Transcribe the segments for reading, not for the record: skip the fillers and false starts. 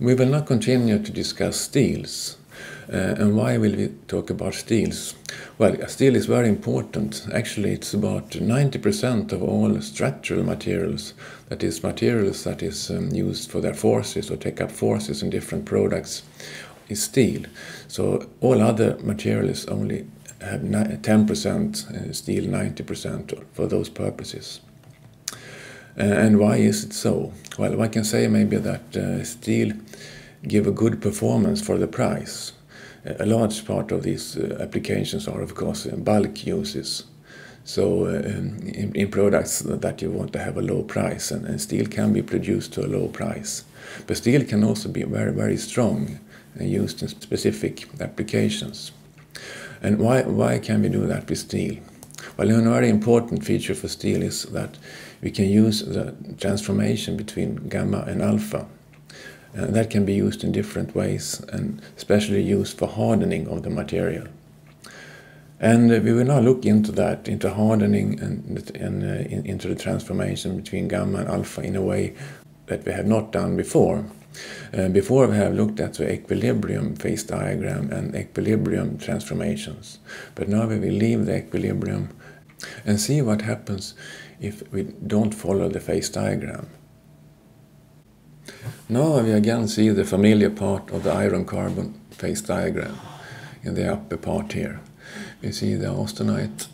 We will now continue to discuss steels. And why will we talk about steels? Well, steel is very important. Actually, it's about 90% of all structural materials, that is materials that is used for their forces or take up forces in different products, is steel. So all other materials only have 10% steel, 90% for those purposes. And why is it so? Well, I can say maybe that steel give a good performance for the price. A large part of these applications are, of course, bulk uses. So in products that you want to have a low price, and steel can be produced to a low price. But steel can also be very, very strong and used in specific applications. And why can we do that with steel? Well, a very important feature for steel is that we can use the transformation between gamma and alpha. That can be used in different ways, and especially used for hardening of the material. And we will now look into that, into hardening and into the transformation between gamma and alpha in a way that we have not done before. Before we have looked at the equilibrium phase diagram and equilibrium transformations. But now we will leave the equilibrium and see what happens if we don't follow the phase diagram. Now we again see the familiar part of the iron-carbon phase diagram in the upper part here. We see the austenite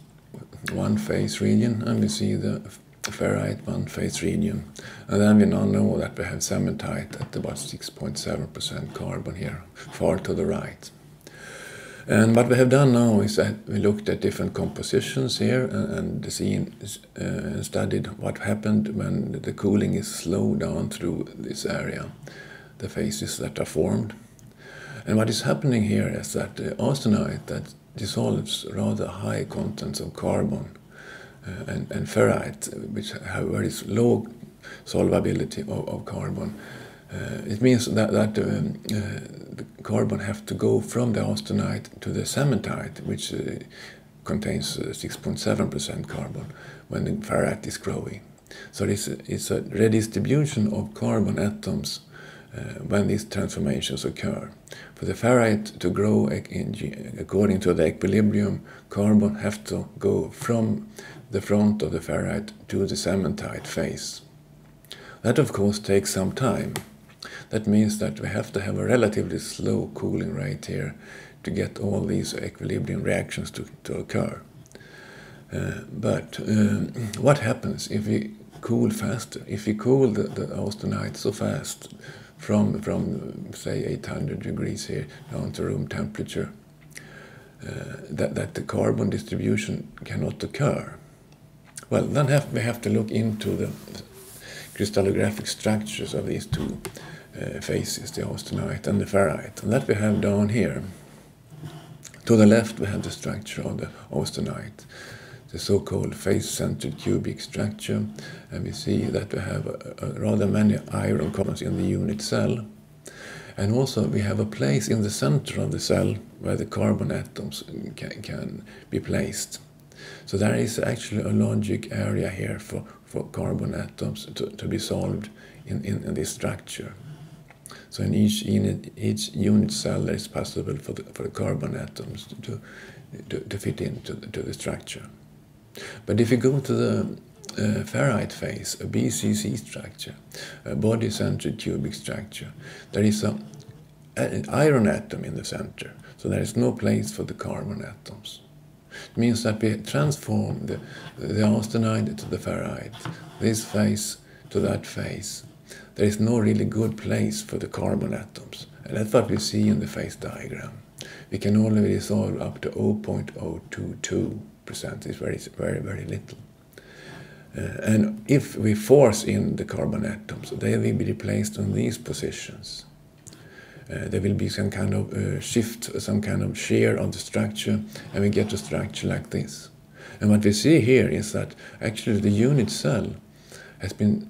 one-phase region, and we see the ferrite one-phase region. And then we now know that we have cementite at about 6.7% carbon here, far to the right. And what we have done now is that we looked at different compositions here and studied what happened when the cooling is slowed down through this area, the phases that are formed. And what is happening here is that the austenite that dissolves rather high contents of carbon and ferrite, which have very low solvability of carbon, it means that the carbon have to go from the austenite to the cementite, which contains 6.7% carbon when the ferrite is growing. So it's a redistribution of carbon atoms when these transformations occur. For the ferrite to grow according to the equilibrium, carbon have to go from the front of the ferrite to the cementite phase. That of course takes some time. That means that we have to have a relatively slow cooling rate here to get all these equilibrium reactions to occur. But what happens if we cool faster? If we cool the austenite so fast from say 800 degrees here down to room temperature, that the carbon distribution cannot occur? Well, then we have to look into the crystallographic structures of these two phases, the austenite and the ferrite, and that we have down here. To the left we have the structure of the austenite, the so-called face-centered cubic structure, and we see that we have rather many iron carbons in the unit cell, and also we have a place in the center of the cell where the carbon atoms can be placed. So there is actually a logic area here for carbon atoms to be solved in this structure. So in each unit cell, it's possible for the carbon atoms to fit into the structure. But if you go to the ferrite phase, a BCC structure, a body-centered cubic structure, there is an iron atom in the center, so there is no place for the carbon atoms. It means that we transform the austenite to the ferrite, this phase to that phase. There is no really good place for the carbon atoms. And that's what we see in the phase diagram. We can only resolve up to 0.022%. It's very, very, very little. And if we force in the carbon atoms, they will be replaced on these positions. There will be some kind of shift, some kind of shear of the structure, and we get a structure like this. And what we see here is that actually the unit cell has been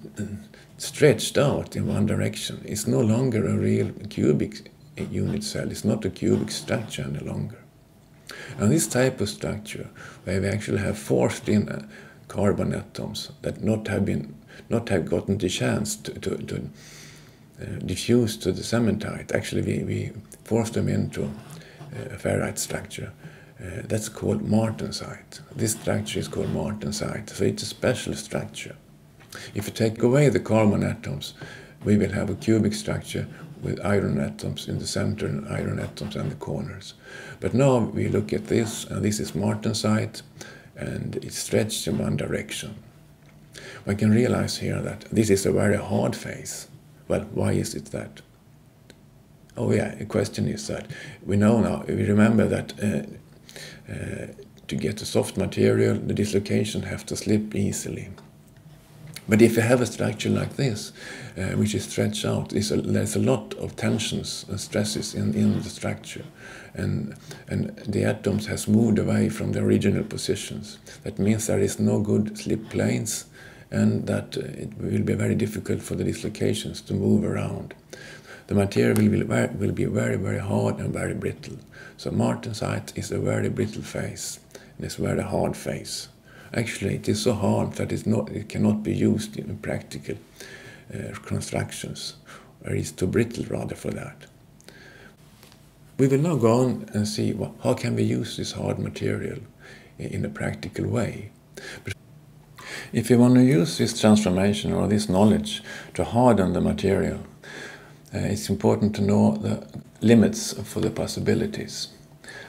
stretched out in one direction. It's no longer a real cubic unit cell. It's not a cubic structure any longer. And this type of structure, where we actually have forced in carbon atoms that not have gotten the chance to diffused to the cementite. Actually, we forced them into a ferrite structure. That's called Martensite. This structure is called Martensite, so it's a special structure. If you take away the carbon atoms, we will have a cubic structure with iron atoms in the center and iron atoms on the corners. But now we look at this, and this is Martensite, and it's stretched in one direction. One can realize here that this is a very hard phase. Well, why is it that? Oh yeah, the question is that we know now, we remember that to get a soft material, the dislocation has to slip easily. But if you have a structure like this, which is stretched out, there's a lot of tensions and stresses in the structure. And the atoms has moved away from the original positions. That means there is no good slip planes, and that it will be very difficult for the dislocations to move around. The material will be very, very hard and very brittle. So Martensite is a very brittle phase, and it's a very hard phase. Actually, it is so hard that it cannot be used in practical constructions, or it's too brittle rather for that. We will now go on and see how can we use this hard material in a practical way. But if you want to use this transformation or this knowledge to harden the material, it's important to know the limits for the possibilities.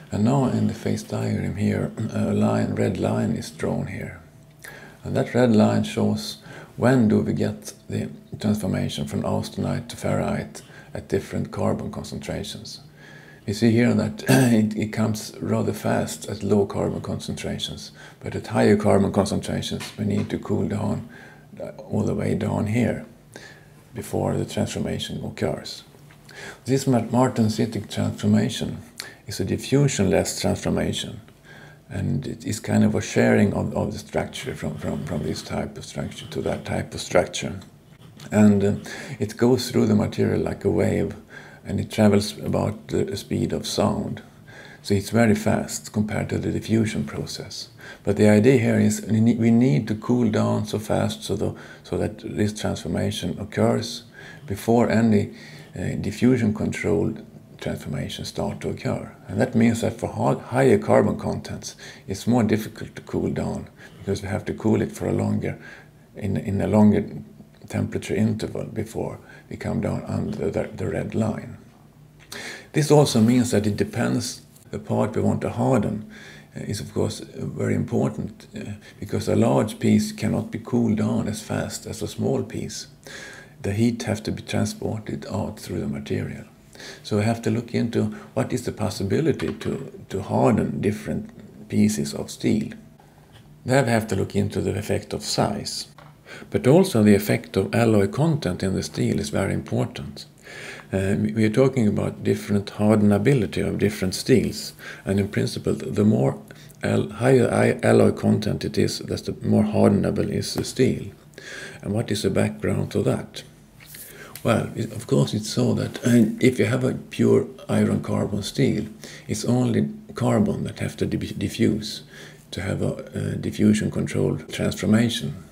And now in the phase diagram here, a red line is drawn here. And that red line shows when do we get the transformation from austenite to ferrite at different carbon concentrations. You see here that it comes rather fast at low carbon concentrations, but at higher carbon concentrations we need to cool down all the way down here before the transformation occurs. This martensitic transformation is a diffusion-less transformation, and it is kind of a sharing of the structure from this type of structure to that type of structure. And it goes through the material like a wave, and it travels about the speed of sound. So it's very fast compared to the diffusion process. But the idea here is we need to cool down so fast so that this transformation occurs before any diffusion-controlled transformations start to occur. And that means that for higher carbon contents, it's more difficult to cool down because we have to cool it for in a longer temperature interval before we come down under the red line. This also means that it depends. The part we want to harden is of course very important because a large piece cannot be cooled down as fast as a small piece. The heat has to be transported out through the material. So we have to look into what is the possibility to harden different pieces of steel. Then we have to look into the effect of size. But also the effect of alloy content in the steel is very important. We are talking about different hardenability of different steels, and in principle the more higher alloy content it is, the more hardenable is the steel. And what is the background to that? Well, of course it's so that if you have a pure iron carbon steel, it's only carbon that have to diffuse to have a diffusion controlled transformation.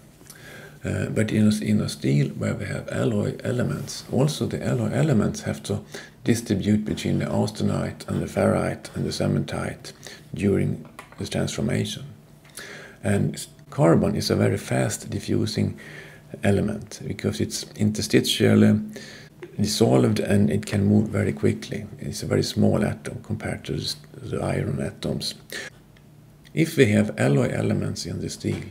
But in a steel where we have alloy elements, also the alloy elements have to distribute between the austenite and the ferrite and the cementite during the transformation. And carbon is a very fast diffusing element because it's interstitially dissolved and it can move very quickly. It's a very small atom compared to the iron atoms. If we have alloy elements in the steel,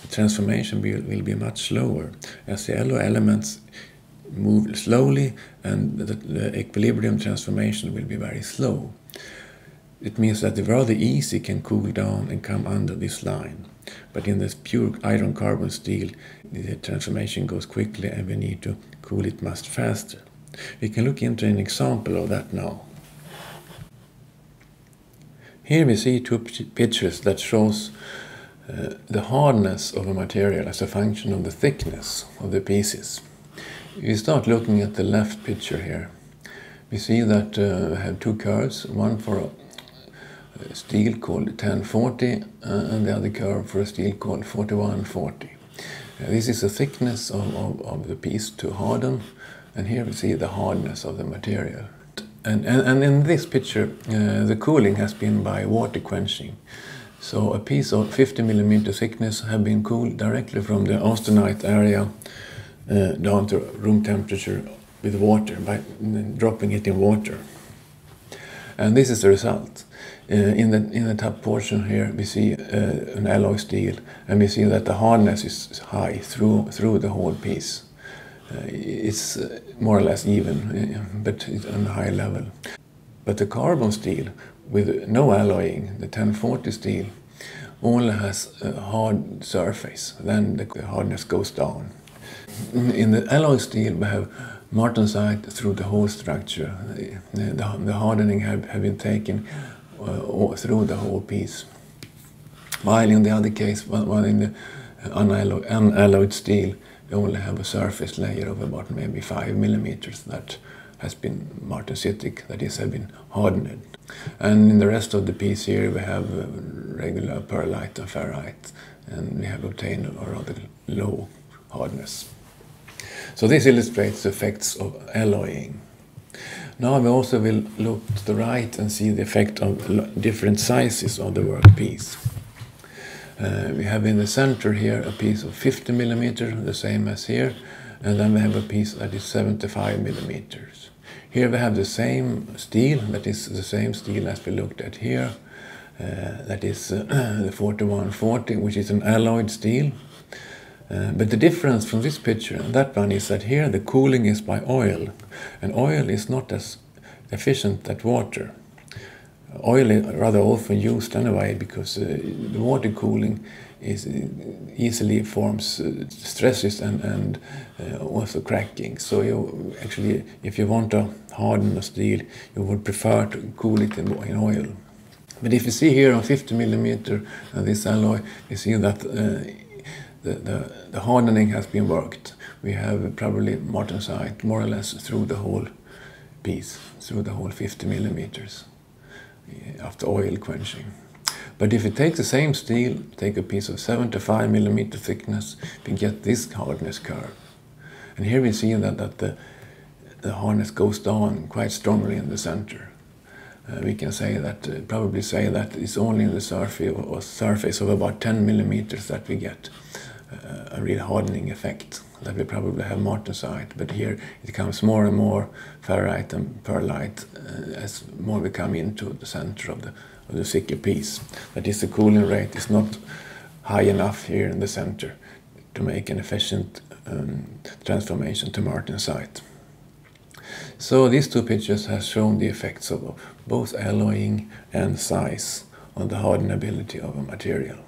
the transformation will be much slower, as the alloy elements move slowly and the equilibrium transformation will be very slow. It means that the rather easy can cool down and come under this line. But in this pure iron carbon steel, the transformation goes quickly and we need to cool it much faster. We can look into an example of that now. Here we see two pictures that shows the hardness of a material as a function of the thickness of the pieces. We start looking at the left picture here. We see that we have two curves, one for a steel called 1040 and the other curve for a steel called 4140. This is the thickness of the piece to harden, and here we see the hardness of the material. And in this picture, the cooling has been by water quenching. So a piece of 50 millimeter thickness have been cooled directly from the austenite area down to room temperature with water, by dropping it in water. And this is the result. In the top portion here we see an alloy steel, and we see that the hardness is high through the whole piece. It's more or less even, but it's on a high level. But the carbon steel with no alloying, the 1040 steel, only has a hard surface. Then the hardness goes down. In the alloy steel we have Martensite through the whole structure. The hardening have been taken through the whole piece. While in the other case, while in the unalloyed steel, we only have a surface layer of about maybe 5 millimeters that has been martensitic, that is, have been hardened. And in the rest of the piece here we have regular perlite and ferrite, and we have obtained a rather low hardness. So this illustrates the effects of alloying. Now we also will look to the right and see the effect of different sizes of the workpiece. We have in the center here a piece of 50 millimeter, the same as here, and then we have a piece that is 75 millimeters. Here we have the same steel, that is the same steel as we looked at here, that is the 4140, which is an alloyed steel. But the difference from this picture and that one is that here the cooling is by oil, and oil is not as efficient as water. Oil is rather often used anyway because the water cooling is easily forms stresses and also cracking. So you actually, if you want to harden a steel, you would prefer to cool it in oil. But if you see here on 50 millimeter this alloy, you see that the hardening has been worked. We have probably Martensite more or less through the whole piece, through the whole 50 millimeters after oil quenching. But if you take the same steel, take a piece of 75 millimeter thickness, we get this hardness curve. And here we see that the hardness goes down quite strongly in the center. We can say that, probably say that it's only in the surface of about 10 millimeters that we get a real hardening effect, that we probably have Martensite, but here it comes more and more ferrite and perlite as more we come into the center of the thicker piece. That is, the cooling rate is not high enough here in the center to make an efficient transformation to Martensite. So these two pictures have shown the effects of both alloying and size on the hardenability of a material.